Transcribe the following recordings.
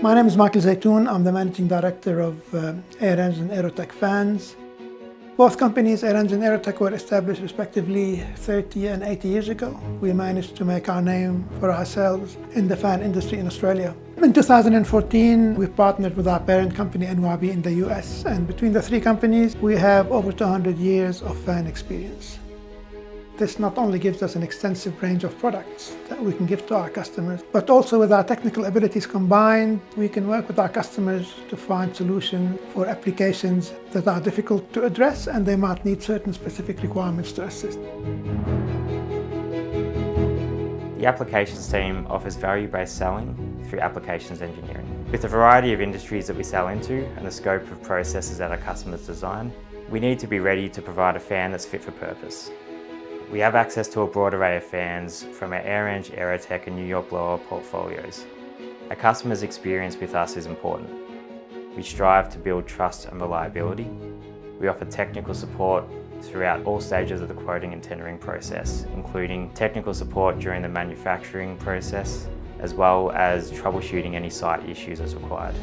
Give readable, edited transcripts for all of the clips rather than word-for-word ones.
My name is Michael Zaytoun. I'm the Managing Director of AirEng Aerotech fans. Both companies, AirEng and Aerotech, were established respectively 30 and 80 years ago. We managed to make our name for ourselves in the fan industry in Australia. In 2014, we partnered with our parent company, NYB, in the US, and between the three companies, we have over 200 years of fan experience. This not only gives us an extensive range of products that we can give to our customers, but also with our technical abilities combined, we can work with our customers to find solutions for applications that are difficult to address and they might need certain specific requirements to assist. The applications team offers value-based selling through applications engineering. With the variety of industries that we sell into and the scope of processes that our customers design, we need to be ready to provide a fan that's fit for purpose. We have access to a broad array of fans from our AirEng Aerotech and New York blower portfolios. Our customers' experience with us is important. We strive to build trust and reliability. We offer technical support throughout all stages of the quoting and tendering process, including technical support during the manufacturing process, as well as troubleshooting any site issues as required.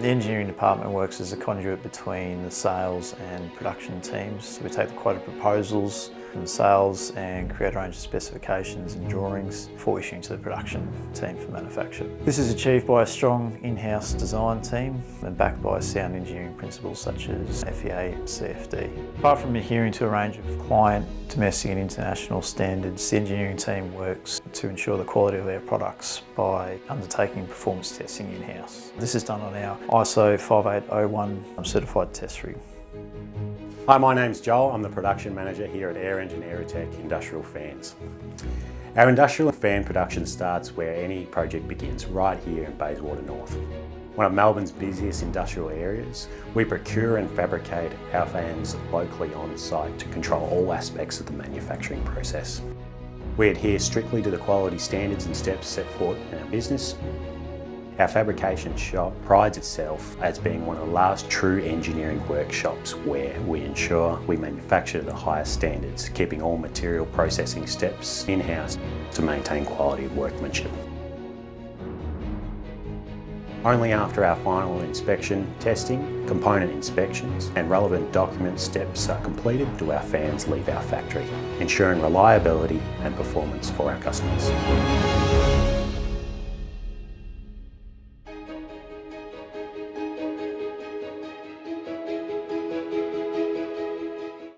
The engineering department works as a conduit between the sales and production teams. We take the quoted proposals from the sales and create a range of specifications and drawings for issuing to the production team for manufacture. This is achieved by a strong in-house design team and backed by sound engineering principles such as FEA and CFD. Apart from adhering to a range of client, domestic and international standards, the engineering team works to ensure the quality of their products by undertaking performance testing in-house. This is done on our ISO 5801 certified test rig. Hi, my name's Joel. I'm the production manager here at AirEng Aerotech Industrial Fans. Our industrial fan production starts where any project begins, right here in Bayswater North. One of Melbourne's busiest industrial areas, we procure and fabricate our fans locally on site to control all aspects of the manufacturing process. We adhere strictly to the quality standards and steps set forth in our business. Our fabrication shop prides itself as being one of the last true engineering workshops where we ensure we manufacture to the highest standards, keeping all material processing steps in-house to maintain quality of workmanship. Only after our final inspection, testing, component inspections and relevant document steps are completed do our fans leave our factory, ensuring reliability and performance for our customers.